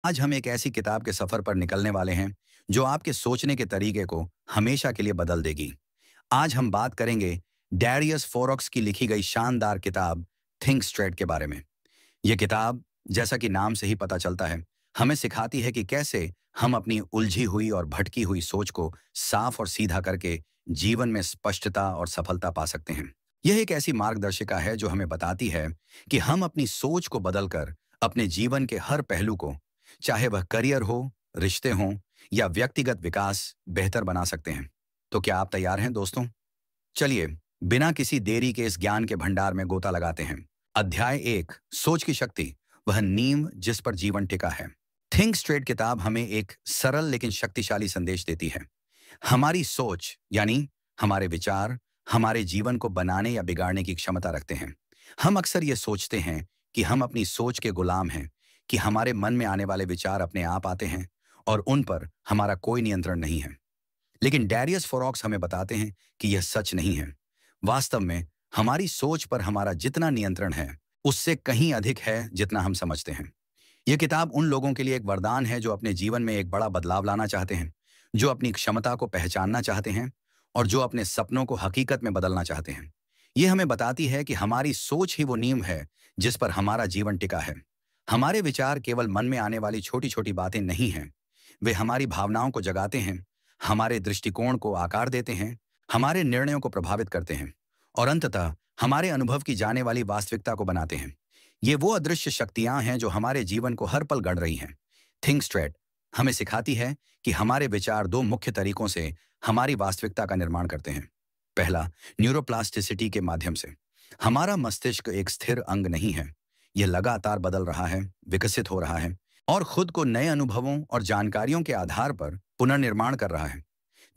आज हम एक ऐसी किताब के सफर पर निकलने वाले हैं जो आपके सोचने के तरीके को हमेशा के लिए बदल देगी। आज हम बात करेंगे डैरियस फोरॉक्स की लिखी गई शानदार किताब थिंक स्ट्रेट के बारे में। यह किताब, जैसा कि नाम से ही पता चलता है, हमें सिखाती है कि कैसे हम अपनी उलझी हुई और भटकी हुई सोच को साफ और सीधा करके जीवन में स्पष्टता और सफलता पा सकते हैं। यह एक ऐसी मार्गदर्शिका है जो हमें बताती है कि हम अपनी सोच को बदलकर अपने जीवन के हर पहलू को, चाहे वह करियर हो, रिश्ते हों या व्यक्तिगत विकास, बेहतर बना सकते हैं। तो क्या आप तैयार हैं दोस्तों? चलिए, बिना किसी देरी के इस ज्ञान के भंडार में गोता लगाते हैं। अध्याय 1, सोच की शक्ति, वह नींव जिस पर जीवन टिका है। थिंक स्ट्रेट किताब हमें एक सरल लेकिन शक्तिशाली संदेश देती है। हमारी सोच यानी हमारे विचार हमारे जीवन को बनाने या बिगाड़ने की क्षमता रखते हैं। हम अक्सर ये सोचते हैं कि हम अपनी सोच के गुलाम हैं, कि हमारे मन में आने वाले विचार अपने आप आते हैं और उन पर हमारा कोई नियंत्रण नहीं है। लेकिन डैरियस फोरॉक्स हमें बताते हैं कि यह सच नहीं है। वास्तव में हमारी सोच पर हमारा जितना नियंत्रण है, उससे कहीं अधिक है जितना हम समझते हैं। यह किताब उन लोगों के लिए एक वरदान है जो अपने जीवन में एक बड़ा बदलाव लाना चाहते हैं, जो अपनी क्षमता को पहचानना चाहते हैं और जो अपने सपनों को हकीकत में बदलना चाहते हैं। यह हमें बताती है कि हमारी सोच ही वो नींव है जिस पर हमारा जीवन टिका है। हमारे विचार केवल मन में आने वाली छोटी छोटी बातें नहीं हैं। वे हमारी भावनाओं को जगाते हैं, हमारे दृष्टिकोण को आकार देते हैं, हमारे निर्णयों को प्रभावित करते हैं और अंततः हमारे अनुभव की जाने वाली वास्तविकता को बनाते हैं। ये वो अदृश्य शक्तियां हैं जो हमारे जीवन को हर पल गढ़ रही हैं। थिंक स्ट्रेट हमें सिखाती है कि हमारे विचार दो मुख्य तरीकों से हमारी वास्तविकता का निर्माण करते हैं। पहला, न्यूरोप्लास्टिसिटी के माध्यम से। हमारा मस्तिष्क एक स्थिर अंग नहीं है। यह लगातार बदल रहा है, विकसित हो रहा है और खुद को नए अनुभवों और जानकारियों के आधार पर पुनर्निर्माण कर रहा है।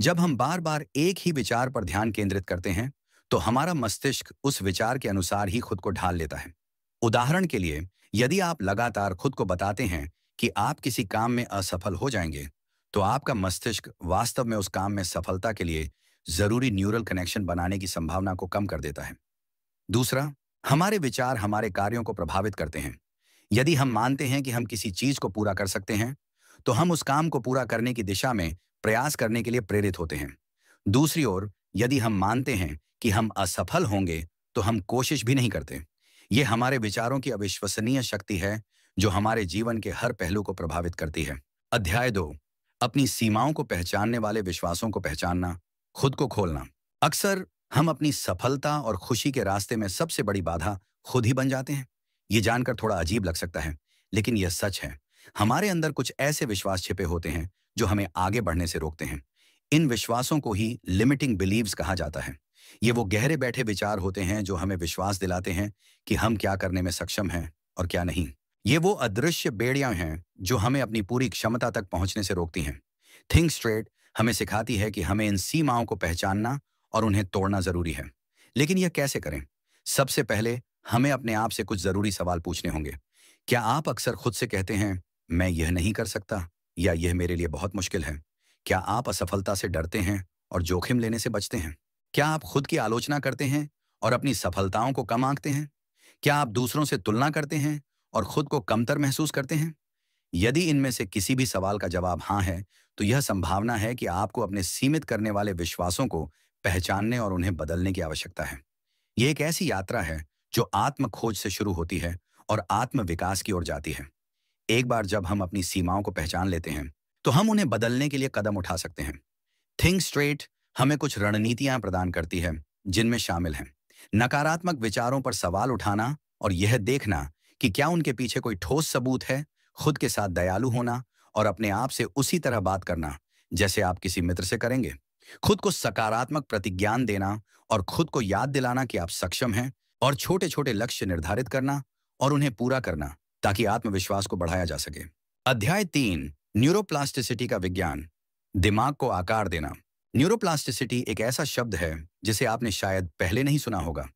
जब हम बार बार एक ही विचार पर ध्यान केंद्रित करते हैं, तो हमारा मस्तिष्क उस विचार के अनुसार ही खुद को ढाल लेता है। उदाहरण के लिए, यदि आप लगातार खुद को बताते हैं कि आप किसी काम में असफल हो जाएंगे, तो आपका मस्तिष्क वास्तव में उस काम में सफलता के लिए जरूरी न्यूरल कनेक्शन बनाने की संभावना को कम कर देता है। दूसरा, हमारे विचार हमारे कार्यों को प्रभावित करते हैं। यदि हम मानते हैं कि हम किसी चीज को पूरा कर सकते हैं, तो हम उस काम को पूरा करने की दिशा में प्रयास करने के लिए प्रेरित होते हैं। दूसरी ओर, यदि हम मानते हैं कि हम असफल होंगे, तो हम कोशिश भी नहीं करते। ये हमारे विचारों की अविश्वसनीय शक्ति है जो हमारे जीवन के हर पहलू को प्रभावित करती है। अध्याय 2, अपनी सीमाओं को पहचानने वाले विश्वासों को पहचानना, खुद को खोलना। अक्सर हम अपनी सफलता और खुशी के रास्ते में सबसे बड़ी बाधा खुद ही बन जाते हैं। ये जानकर थोड़ा अजीब लग सकता है, लेकिन यह सच है। हमारे अंदर कुछ ऐसे विश्वास छिपे होते हैं जो हमें आगे बढ़ने से रोकते हैं। इन विश्वासों को ही लिमिटिंग बिलीव्स कहा जाता है। ये वो गहरे बैठे विचार होते हैं जो हमें विश्वास दिलाते हैं कि हम क्या करने में सक्षम हैं और क्या नहीं। ये वो अदृश्य बेड़ियां हैं जो हमें अपनी पूरी क्षमता तक पहुंचने से रोकती हैं। थिंक स्ट्रेट हमें सिखाती है कि हमें इन सीमाओं को पहचानना और उन्हें तोड़ना जरूरी है। लेकिन यह कैसे करें? सबसे पहले हमें अपने आप से कुछ जरूरी सवाल पूछने होंगे। क्या आप अक्सर खुद से कहते हैं, मैं यह नहीं कर सकता, या यह मेरे लिए बहुत मुश्किल है? क्या आप असफलता से डरते हैं और जोखिम लेने से बचते हैं? क्या आप खुद की आलोचना करते हैं और अपनी सफलताओं को कम आंकते हैं? क्या आप दूसरों से तुलना करते हैं और खुद को कमतर महसूस करते हैं? यदि इनमें से किसी भी सवाल का जवाब हाँ है, तो यह संभावना है कि आपको अपने सीमित करने वाले विश्वासों को पहचानने और उन्हें बदलने की आवश्यकता है। यह एक ऐसी यात्रा है जो आत्म खोज से शुरू होती है और आत्म विकास की ओर जाती है। एक बार जब हम अपनी सीमाओं को पहचान लेते हैं, तो हम उन्हें बदलने के लिए कदम उठा सकते हैं। थिंक स्ट्रेट हमें कुछ रणनीतियां प्रदान करती है, जिनमें शामिल हैं नकारात्मक विचारों पर सवाल उठाना और यह देखना कि क्या उनके पीछे कोई ठोस सबूत है, खुद के साथ दयालु होना और अपने आप से उसी तरह बात करना जैसे आप किसी मित्र से करेंगे, खुद को सकारात्मक प्रतिज्ञान देना और खुद को याद दिलाना कि आप सक्षम हैं, और छोटे छोटे लक्ष्य निर्धारित करना और उन्हें पूरा करना ताकि आत्मविश्वास को बढ़ाया जा सके। अध्याय 3, न्यूरोप्लास्टिसिटी का विज्ञान, दिमाग को आकार देना। न्यूरोप्लास्टिसिटी एक ऐसा शब्द है जिसे आपने शायद पहले नहीं सुना होगा,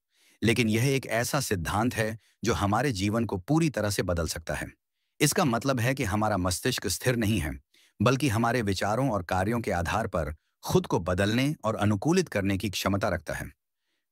लेकिन यह एक ऐसा सिद्धांत है जो हमारे जीवन को पूरी तरह से बदल सकता है। इसका मतलब है कि हमारा मस्तिष्क स्थिर नहीं है, बल्कि हमारे विचारों और कार्यों के आधार पर खुद को बदलने और अनुकूलित करने की क्षमता रखता है।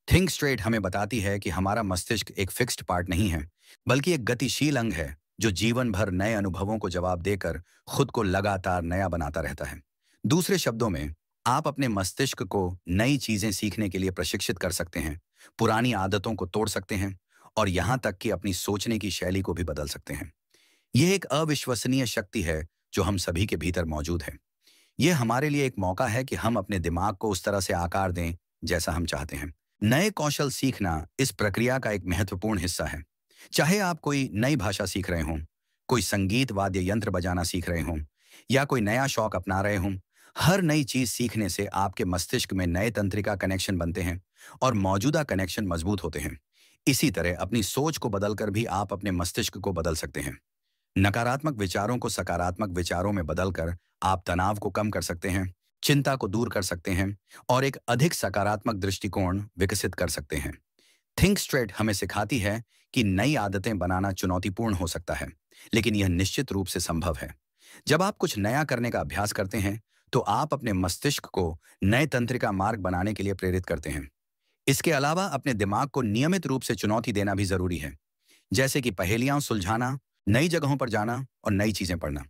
थिंक स्ट्रेट हमें बताती है कि हमारा मस्तिष्क एक फिक्स्ड पार्ट नहीं है, बल्कि एक गतिशील अंग है जो जीवन भर नए अनुभवों को जवाब देकर खुद को लगातार नया बनाता रहता है। दूसरे शब्दों में, आप अपने मस्तिष्क को नई चीजें सीखने के लिए प्रशिक्षित कर सकते हैं, पुरानी आदतों को तोड़ सकते हैं और यहां तक कि अपनी सोचने की शैली को भी बदल सकते हैं। यह एक अविश्वसनीय शक्ति है जो हम सभी के भीतर मौजूद है। यह हमारे लिए एक मौका है कि हम अपने दिमाग को उस तरह से आकार दें जैसा हम चाहते हैं। नए कौशल सीखना इस प्रक्रिया का एक महत्वपूर्ण हिस्सा है। चाहे आप कोई नई भाषा सीख रहे हों, कोई संगीत वाद्य यंत्र बजाना सीख रहे हों या कोई नया शौक अपना रहे हों, हर नई चीज सीखने से आपके मस्तिष्क में नए तंत्रिका कनेक्शन बनते हैं और मौजूदा कनेक्शन मजबूत होते हैं। इसी तरह अपनी सोच को बदलकर भी आप अपने मस्तिष्क को बदल सकते हैं। नकारात्मक विचारों को सकारात्मक विचारों में बदलकर आप तनाव को कम कर सकते हैं, चिंता को दूर कर सकते हैं और एक अधिक सकारात्मक दृष्टिकोण विकसित कर सकते हैं। थिंक स्ट्रेट हमें सिखाती है कि नई आदतें बनाना चुनौतीपूर्ण हो सकता है, लेकिन यह निश्चित रूप से संभव है। जब आप कुछ नया करने का अभ्यास करते हैं, तो आप अपने मस्तिष्क को नए तंत्रिका मार्ग बनाने के लिए प्रेरित करते हैं। इसके अलावा अपने दिमाग को नियमित रूप से चुनौती देना भी जरूरी है, जैसे कि पहेलियां सुलझाना, नई जगहों पर जाना और नई चीजें पढ़ना।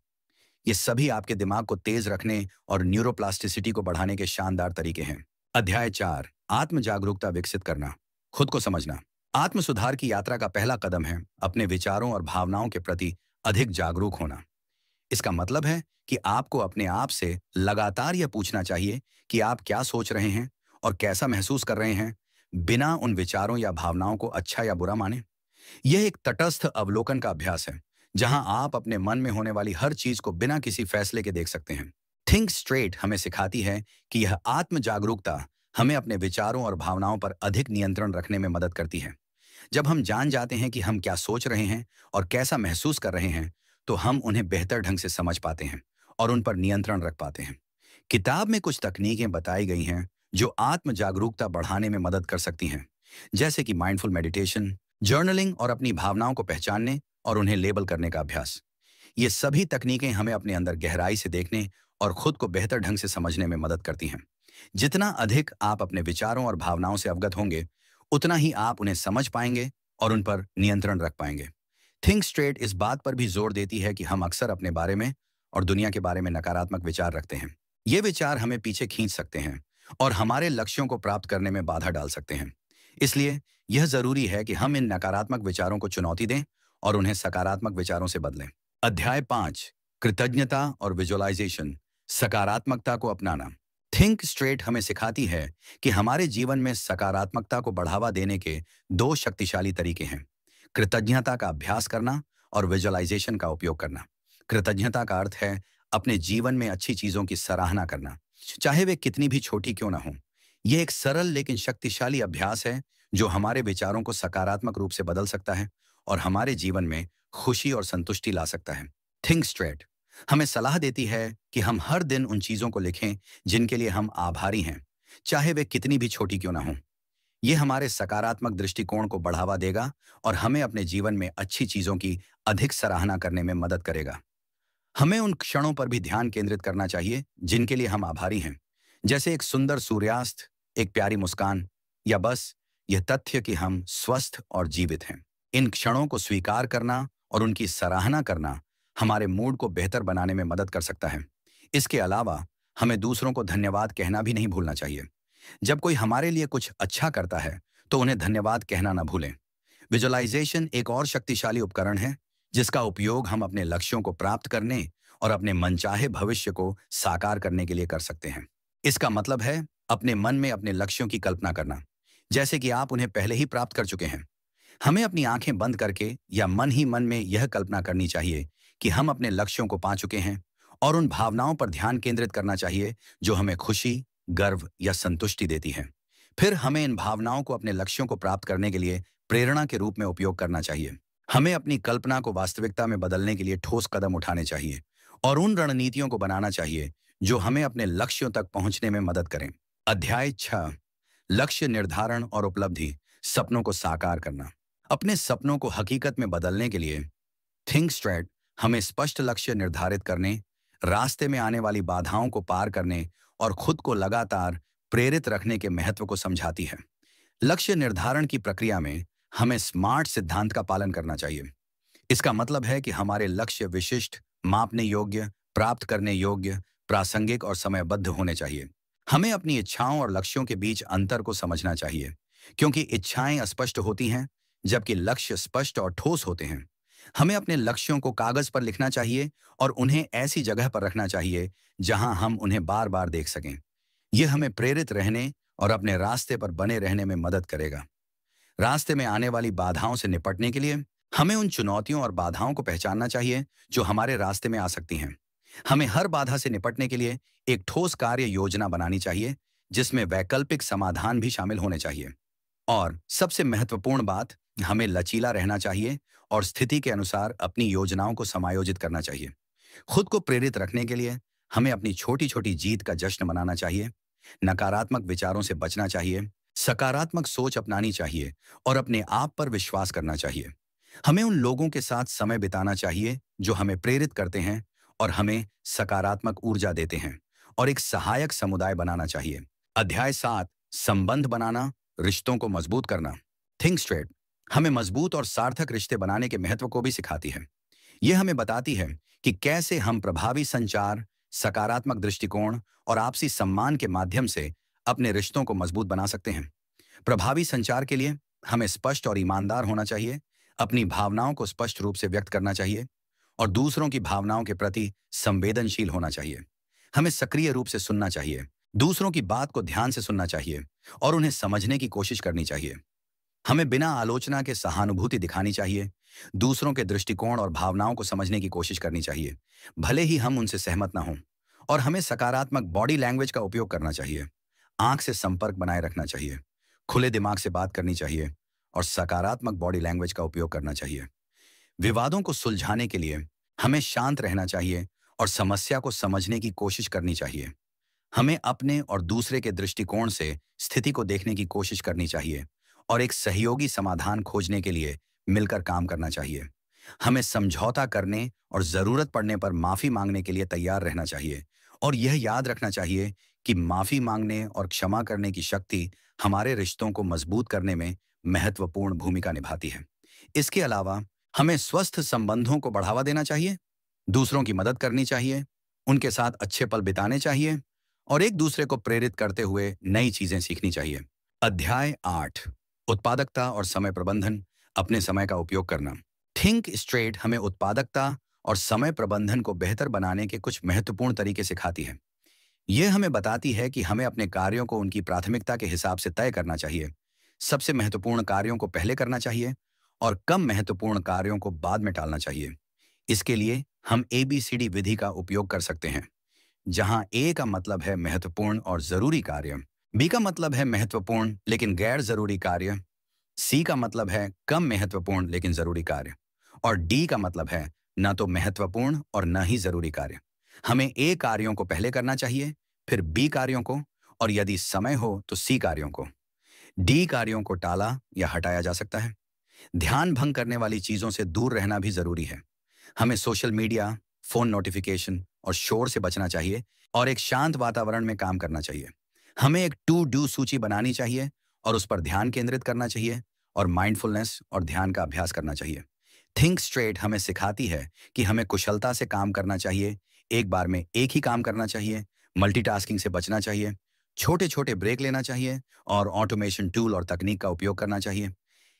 ये सभी आपके दिमाग को तेज रखने और न्यूरोप्लास्टिसिटी को बढ़ाने के शानदार तरीके हैं। अध्याय 4, आत्म जागरूकता विकसित करना, खुद को समझना। आत्म सुधार की यात्रा का पहला कदम है अपने विचारों और भावनाओं के प्रति अधिक जागरूक होना। इसका मतलब है कि आपको अपने आप से लगातार यह पूछना चाहिए कि आप क्या सोच रहे हैं और कैसा महसूस कर रहे हैं, बिना उन विचारों या भावनाओं को अच्छा या बुरा माने। यह एक तटस्थ अवलोकन का अभ्यास है, जहां आप अपने मन में होने वाली हर चीज को बिना किसी फैसले के देख सकते हैं। थिंक स्ट्रेट हमें सिखाती है कि यह आत्म जागरूकता हमें अपने विचारों और भावनाओं पर अधिक नियंत्रण रखने में मदद करती है। जब हम जान जाते हैं कि हम क्या सोच रहे हैं और कैसा महसूस कर रहे हैं, तो हम उन्हें बेहतर ढंग से समझ पाते हैं और उन पर नियंत्रण रख पाते हैं। किताब में कुछ तकनीकें बताई गई हैं जो आत्म जागरूकता बढ़ाने में मदद कर सकती हैं, जैसे कि माइंडफुल मेडिटेशन, जर्नलिंग और अपनी भावनाओं को पहचानने और उन्हें लेबल करने का अभ्यास। ये सभी तकनीकें हमें अपने अंदर गहराई से देखने और खुद को बेहतर ढंग से समझने में मदद करती हैं। जितना अधिक आप अपने विचारों और भावनाओं से अवगत होंगे, उतना ही आप उन्हें समझ पाएंगे और उन पर नियंत्रण रख पाएंगे। थिंक स्ट्रेट इस बात पर भी जोर देती है कि हम अक्सर अपने बारे में और दुनिया के बारे में नकारात्मक विचार रखते हैं। ये विचार हमें पीछे खींच सकते हैं और हमारे लक्ष्यों को प्राप्त करने में बाधा डाल सकते हैं। इसलिए यह जरूरी है कि हम इन नकारात्मक विचारों को चुनौती दें और उन्हें सकारात्मक विचारों से बदलें। अध्याय 5, कृतज्ञता और विजुअलाइजेशन, सकारात्मकता को अपनाना। थिंक स्ट्रेट हमें सिखाती है कि हमारे जीवन में सकारात्मकता को बढ़ावा देने के 2 शक्तिशाली तरीके हैं: कृतज्ञता का अभ्यास करना और विजुअलाइजेशन का उपयोग करना। कृतज्ञता का अर्थ है अपने जीवन में अच्छी चीजों की सराहना करना, चाहे वे कितनी भी छोटी क्यों ना हो। यह एक सरल लेकिन शक्तिशाली अभ्यास है जो हमारे विचारों को सकारात्मक रूप से बदल सकता है और हमारे जीवन में खुशी और संतुष्टि ला सकता है। थिंक स्ट्रेट हमें सलाह देती है कि हम हर दिन उन चीजों को लिखें जिनके लिए हम आभारी हैं, चाहे वे कितनी भी छोटी क्यों ना हों। यह हमारे सकारात्मक दृष्टिकोण को बढ़ावा देगा और हमें अपने जीवन में अच्छी चीजों की अधिक सराहना करने में मदद करेगा। हमें उन क्षणों पर भी ध्यान केंद्रित करना चाहिए जिनके लिए हम आभारी हैं, जैसे एक सुंदर सूर्यास्त, एक प्यारी मुस्कान या बस यह तथ्य कि हम स्वस्थ और जीवित हैं। इन क्षणों को स्वीकार करना और उनकी सराहना करना हमारे मूड को बेहतर बनाने में मदद कर सकता है। इसके अलावा हमें दूसरों को धन्यवाद कहना भी नहीं भूलना चाहिए। जब कोई हमारे लिए कुछ अच्छा करता है, तो उन्हें धन्यवाद कहना ना भूलें। विजुअलाइजेशन एक और शक्तिशाली उपकरण है जिसका उपयोग हम अपने लक्ष्यों को प्राप्त करने और अपने मनचाहे भविष्य को साकार करने के लिए कर सकते हैं। इसका मतलब है अपने मन में अपने लक्ष्यों की कल्पना करना, जैसे कि आप उन्हें पहले ही प्राप्त कर चुके हैं। हमें अपनी आंखें बंद करके या मन ही मन में यह कल्पना करनी चाहिए कि हम अपने लक्ष्यों को पा चुके हैं और उन भावनाओं पर ध्यान केंद्रित करना चाहिए जो हमें खुशी, गर्व या संतुष्टि देती हैं। फिर हमें इन भावनाओं को अपने लक्ष्यों को प्राप्त करने के लिए प्रेरणा के रूप में उपयोग करना चाहिए। हमें अपनी कल्पना को वास्तविकता में बदलने के लिए ठोस कदम उठाने चाहिए और उन रणनीतियों को बनाना चाहिए जो हमें अपने लक्ष्यों तक पहुंचने में मदद करें। अध्याय 6, लक्ष्य निर्धारण और उपलब्धि, सपनों को साकार करना। अपने सपनों को हकीकत में बदलने के लिए थिंक स्ट्रेट हमें स्पष्ट लक्ष्य निर्धारित करने, रास्ते में आने वाली बाधाओं को पार करने और खुद को लगातार प्रेरित रखने के महत्व को समझाती है। लक्ष्य निर्धारण की प्रक्रिया में हमें स्मार्ट सिद्धांत का पालन करना चाहिए। इसका मतलब है कि हमारे लक्ष्य विशिष्ट, मापने योग्य, प्राप्त करने योग्य, प्रासंगिक और समयबद्ध होने चाहिए। हमें अपनी इच्छाओं और लक्ष्यों के बीच अंतर को समझना चाहिए, क्योंकि इच्छाएं अस्पष्ट होती हैं, जबकि लक्ष्य स्पष्ट और ठोस होते हैं। हमें अपने लक्ष्यों को कागज पर लिखना चाहिए और उन्हें ऐसी जगह पर रखना चाहिए जहां हम उन्हें बार बार देख सकें। यह हमें प्रेरित रहने और अपने रास्ते पर बने रहने में मदद करेगा। रास्ते में आने वाली बाधाओं से निपटने के लिए हमें उन चुनौतियों और बाधाओं को पहचानना चाहिए जो हमारे रास्ते में आ सकती हैं। हमें हर बाधा से निपटने के लिए एक ठोस कार्य योजना बनानी चाहिए, जिसमें वैकल्पिक समाधान भी शामिल होने चाहिए। और सबसे महत्वपूर्ण बात, हमें लचीला रहना चाहिए और स्थिति के अनुसार अपनी योजनाओं को समायोजित करना चाहिए। खुद को प्रेरित रखने के लिए हमें अपनी छोटी छोटी जीत का जश्न मनाना चाहिए, नकारात्मक विचारों से बचना चाहिए, सकारात्मक सोच अपनानी चाहिए और अपने आप पर विश्वास करना चाहिए। हमें उन लोगों के साथ समय बिताना चाहिए जो हमें प्रेरित करते हैं और हमें सकारात्मक ऊर्जा देते हैं, और एक सहायक समुदाय बनाना चाहिए। अध्याय 7, संबंध बनाना, रिश्तों को मजबूत करना। थिंक स्ट्रेट हमें मजबूत और सार्थक रिश्ते बनाने के महत्व को भी सिखाती है। यह हमें बताती है कि कैसे हम प्रभावी संचार, सकारात्मक दृष्टिकोण और आपसी सम्मान के माध्यम से अपने रिश्तों को मजबूत बना सकते हैं। प्रभावी संचार के लिए हमें स्पष्ट और ईमानदार होना चाहिए, अपनी भावनाओं को स्पष्ट रूप से व्यक्त करना चाहिए और दूसरों की भावनाओं के प्रति संवेदनशील होना चाहिए। हमें सक्रिय रूप से सुनना चाहिए, दूसरों की बात को ध्यान से सुनना चाहिए और उन्हें समझने की कोशिश करनी चाहिए। हमें बिना आलोचना के सहानुभूति दिखानी चाहिए, दूसरों के दृष्टिकोण और भावनाओं को समझने की कोशिश करनी चाहिए, भले ही हम उनसे सहमत ना हों। और हमें सकारात्मक बॉडी लैंग्वेज का उपयोग करना चाहिए, आंख से संपर्क बनाए रखना चाहिए, खुले दिमाग से बात करनी चाहिए और सकारात्मक बॉडी लैंग्वेज का उपयोग करना चाहिए। विवादों को सुलझाने के लिए हमें शांत रहना चाहिए और समस्या को समझने की कोशिश करनी चाहिए। हमें अपने और दूसरे के दृष्टिकोण से स्थिति को देखने की कोशिश करनी चाहिए और एक सहयोगी समाधान खोजने के लिए मिलकर काम करना चाहिए। हमें समझौता करने और जरूरत पड़ने पर माफी मांगने के लिए तैयार रहना चाहिए और यह याद रखना चाहिए कि माफी मांगने और क्षमा करने की शक्ति हमारे रिश्तों को मजबूत करने में महत्वपूर्ण भूमिका निभाती है। इसके अलावा हमें स्वस्थ संबंधों को बढ़ावा देना चाहिए, दूसरों की मदद करनी चाहिए, उनके साथ अच्छे पल बिताने चाहिए और एक दूसरे को प्रेरित करते हुए नई चीजें सीखनी चाहिए। अध्याय 8, उत्पादकता और समय प्रबंधन, अपने समय का उपयोग करना। थिंक स्ट्रेट हमें उत्पादकता और समय प्रबंधन को बेहतर बनाने के कुछ महत्वपूर्ण तरीके सिखाती है। यह हमें बताती है कि हमें अपने कार्यों को उनकी प्राथमिकता के हिसाब से तय करना चाहिए। सबसे महत्वपूर्ण कार्यों को पहले करना चाहिए और कम महत्वपूर्ण कार्यों को बाद में टालना चाहिए। इसके लिए हम ABCD विधि का उपयोग कर सकते हैं, जहां A का मतलब है महत्वपूर्ण और जरूरी कार्य, B का मतलब है महत्वपूर्ण लेकिन गैर जरूरी कार्य, C का मतलब है कम महत्वपूर्ण लेकिन जरूरी कार्य, और D का मतलब है न तो महत्वपूर्ण और न ही जरूरी कार्य। हमें A कार्यों को पहले करना चाहिए, फिर B कार्यों को, और यदि समय हो तो C कार्यों को। D कार्यों को टाला या हटाया जा सकता है। ध्यान भंग करने वाली चीजों से दूर रहना भी जरूरी है। हमें सोशल मीडिया, फोन नोटिफिकेशन और शोर से बचना चाहिए और एक शांत वातावरण में काम करना चाहिए। हमें एक टू डू सूची बनानी चाहिए और उस पर ध्यान केंद्रित करना चाहिए और माइंडफुलनेस और ध्यान का अभ्यास करना चाहिए। थिंक स्ट्रेट हमें सिखाती है कि हमें कुशलता से काम करना चाहिए, एक बार में एक ही काम करना चाहिए, मल्टीटास्किंग से बचना चाहिए, छोटे छोटे ब्रेक लेना चाहिए और ऑटोमेशन टूल और तकनीक का उपयोग करना चाहिए।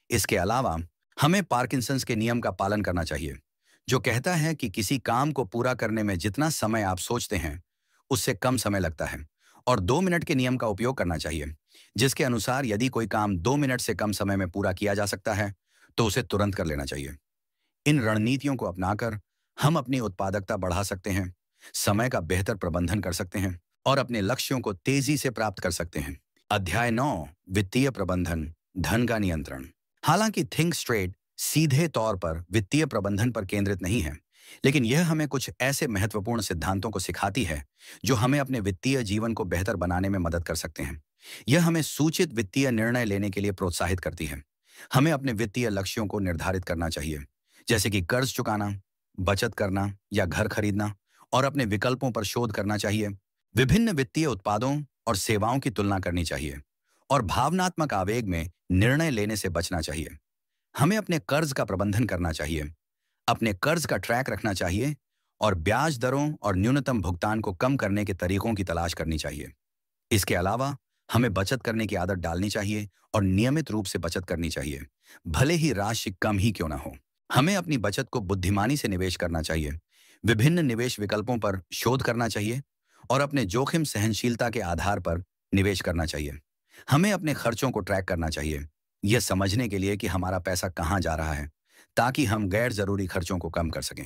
इसके अलावा हमें पार्किंसंस के नियम का पालन करना चाहिए, जो कहता है कि किसी काम को पूरा करने में जितना समय आप सोचते हैं उससे कम समय लगता है, और 2 मिनट के नियम का उपयोग करना चाहिए, जिसके अनुसार यदि कोई काम 2 मिनट से कम समय में पूरा किया जा सकता है तो उसे तुरंत कर लेना चाहिए। इन रणनीतियों को अपनाकर हम अपनी उत्पादकता बढ़ा सकते हैं, समय का बेहतर प्रबंधन कर सकते हैं और अपने लक्ष्यों को तेजी से प्राप्त कर सकते हैं। अध्याय 9, वित्तीय प्रबंधन, धन का नियंत्रण। हालांकि थिंक स्ट्रेट सीधे तौर पर वित्तीय प्रबंधन पर केंद्रित नहीं है, लेकिन यह हमें कुछ ऐसे महत्वपूर्ण सिद्धांतों को सिखाती है जो हमें अपने वित्तीय जीवन को बेहतर बनाने में मदद कर सकते हैं। यह हमें सूचित वित्तीय निर्णय लेने के लिए प्रोत्साहित करती है। हमें अपने वित्तीय लक्ष्यों को निर्धारित करना चाहिए, जैसे कि कर्ज चुकाना, बचत करना या घर खरीदना, और अपने विकल्पों पर शोध करना चाहिए। विभिन्न वित्तीय उत्पादों और सेवाओं की तुलना करनी चाहिए और भावनात्मक आवेग में निर्णय लेने से बचना चाहिए। हमें अपने कर्ज का प्रबंधन करना चाहिए, अपने कर्ज का ट्रैक रखना चाहिए और ब्याज दरों और न्यूनतम भुगतान को कम करने के तरीकों की तलाश करनी चाहिए। इसके अलावा हमें बचत करने की आदत डालनी चाहिए और नियमित रूप से बचत करनी चाहिए, भले ही राशि कम ही क्यों ना हो। हमें अपनी बचत को बुद्धिमानी से निवेश करना चाहिए, विभिन्न निवेश विकल्पों पर शोध करना चाहिए और अपने जोखिम सहनशीलता के आधार पर निवेश करना चाहिए। हमें अपने खर्चों को ट्रैक करना चाहिए, यह समझने के लिए कि हमारा पैसा कहाँ जा रहा है, ताकि हम गैर जरूरी खर्चों को कम कर सकें।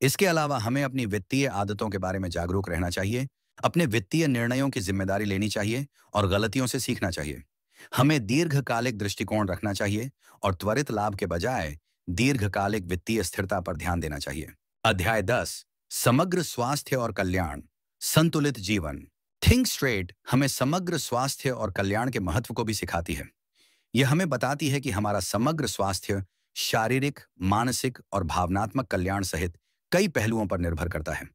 इसके अलावा हमें अपनी वित्तीय आदतों के बारे में जागरूक रहना चाहिए, अपने वित्तीय निर्णयों की जिम्मेदारी लेनी चाहिए और गलतियों से सीखना चाहिए। हमें दीर्घकालिक दृष्टिकोण रखना चाहिए और त्वरित लाभ के बजाय दीर्घकालिक वित्तीय स्थिरता पर ध्यान देना चाहिए। अध्याय 10, समग्र स्वास्थ्य और कल्याण, संतुलित जीवन। थिंक स्ट्रेट हमें समग्र स्वास्थ्य और कल्याण के महत्व को भी सिखाती है। यह हमें बताती है कि हमारा समग्र स्वास्थ्य शारीरिक, मानसिक और भावनात्मक कल्याण सहित कई पहलुओं पर निर्भर करता है।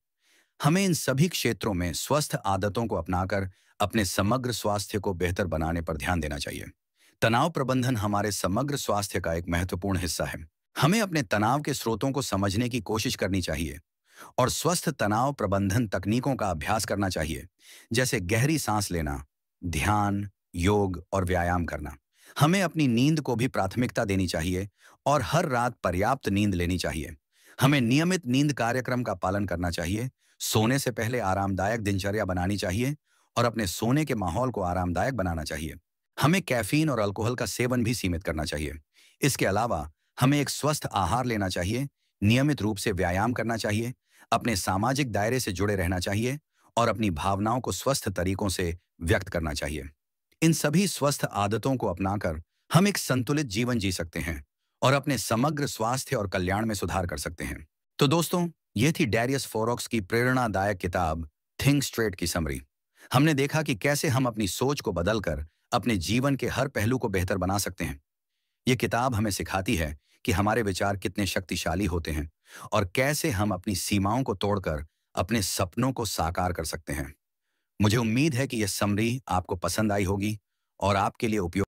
हमें इन सभी क्षेत्रों में स्वस्थ आदतों को अपनाकर अपने समग्र स्वास्थ्य को बेहतर बनाने पर ध्यान देना चाहिए। तनाव प्रबंधन हमारे समग्र स्वास्थ्य का एक महत्वपूर्ण हिस्सा है। हमें अपने तनाव के स्रोतों को समझने की कोशिश करनी चाहिए और स्वस्थ तनाव प्रबंधन तकनीकों का अभ्यास करना चाहिए, जैसे गहरी सांस लेना, ध्यान, योग और व्यायाम करना। हमें अपनी नींद को भी प्राथमिकता देनी चाहिए और हर रात पर्याप्त नींद लेनी चाहिए। हमें नियमित नींद कार्यक्रम का पालन करना चाहिए, सोने से पहले आरामदायक दिनचर्या बनानी चाहिए और अपने सोने के माहौल को आरामदायक बनाना चाहिए। हमें कैफीन और अल्कोहल का सेवन भी सीमित करना चाहिए। इसके अलावा हमें एक स्वस्थ आहार लेना चाहिए, नियमित रूप से व्यायाम करना चाहिए, अपने सामाजिक दायरे से जुड़े रहना चाहिए और अपनी भावनाओं को स्वस्थ तरीकों से व्यक्त करना चाहिए। इन सभी स्वस्थ आदतों को अपनाकर हम एक संतुलित जीवन जी सकते हैं और अपने समग्र स्वास्थ्य और कल्याण में सुधार कर सकते हैं। तो दोस्तों, ये थी डैरियस फोरॉक्स की प्रेरणादायक किताब थिंक स्ट्रेट की समरी। हमने देखा कि कैसे हम अपनी सोच को बदलकर अपने जीवन के हर पहलू को बेहतर बना सकते हैं। ये किताब हमें सिखाती है कि हमारे विचार कितने शक्तिशाली होते हैं और कैसे हम अपनी सीमाओं को तोड़कर अपने सपनों को साकार कर सकते हैं। मुझे उम्मीद है कि यह समरी आपको पसंद आई होगी और आपके लिए उपयोग